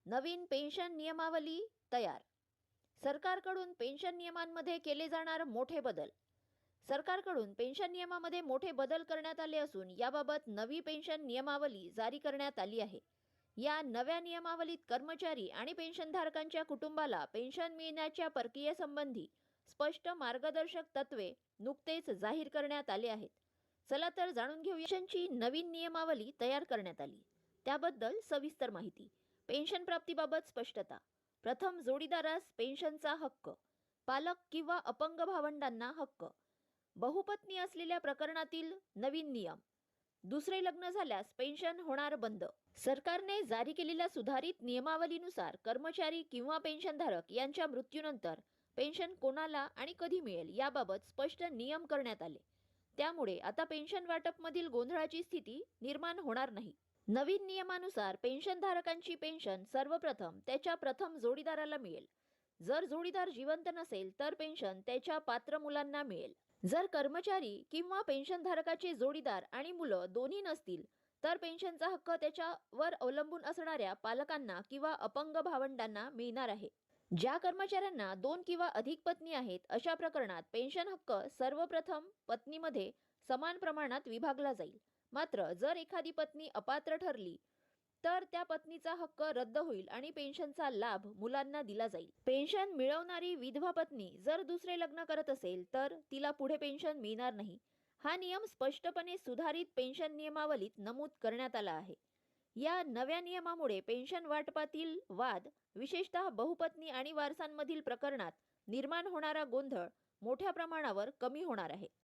नवीन pension नियमावली तयार. सरकारकडून पेन्शन नियमांमध्ये केले जाणार मोठे बदल. सरकारकडून पेन्शन नियमामध्ये मोठे बदल करण्यात आले असून याबाबत नवी पेन्शन नियमावली जारी करण्यात आली आहे. या नव्या नियमावलीत कर्मचारी आणि पेन्शनधारकांच्या कुटुंबाला पेन्शन मिळण्याच्या प्रक्रियेसंबंधी स्पष्ट मार्गदर्शक तत्वे नुकतेच जाहीर करण्यात आले आहेत. चला तर जाणून घेऊया. पेन्शनची नवीन नियमावली तयार करण्यात आली, त्याबद्दल सविस्तर माहिती. पेन्शन प्राप्तीबाबत स्पष्टता. प्रथम, जोडीदारास पेन्शनचा हक्क. पालक किंवा अपंग भावंडांना हक्क. बहुपत्नी असलेल्या प्रकरणातील नवीन नियम. दुसरे लग्न झाल्यास पेन्शन होणार बंद. सरकारने जारी केलेल्या सुधारित नियमावलीनुसार कर्मचारी किंवा पेन्शनधारक यांच्या मृत्यूनंतर पेन्शन कोणाला आणि कधी मिळेल याबाबत स्पष्ट नियम करण्यात आले. त्यामुळे आता पेन्शन वाटपमधील गोंधळाची स्थिती निर्माण होणार नाही. नवीन नियमानुसार पेन्शनधारकांची पेन्शन सर्वप्रथम त्याच्या प्रथम जोडीदाराला मिळेल. जर जोडीदार जिवंत नसेल तर पेन्शन त्याच्या पात्र मुलांना मिळेल. जर कर्मचारी किंवा पेन्शनधारकाचे जोडीदार आणि मुलं दोन्ही नसतील तर पेन्शनचा हक्क त्याच्यावर अवलंबून असणाऱ्या पालकांना किंवा अपंग भावंडांना मिळणार आहे. ज्या कर्मचाऱ्यांना 2 किंवा अधिक पत्नी आहेत अशा प्रकरणात पेन्शन हक्क सर्वप्रथम पत्नीमध्ये समान प्रमाणात विभागला जाईल. मात्र जर एखादी पत्नी अपात्र ठरली तर त्या पत्नीचा हक्क रद्द होईल आणि पेन्शनचा लाभ मुलांना दिला जाईल. पेन्शन मिळवणारी विधवा पत्नी जर दुसरे लग्न करत असेल तर तिला पुढे पेन्शन मिळणार नाही. हा नियम स्पष्टपणे सुधारित पेन्शन नियमावलीत नमूद करण्यात आला आहे. या नव्या नियमामुळे पेन्शन वाटपातील वाद, विशेषतः बहुपत्नी आणि वारसांमधील प्रकरणात निर्माण होणारा गोंधळ मोठ्या प्रमाणावर कमी होणार आहे.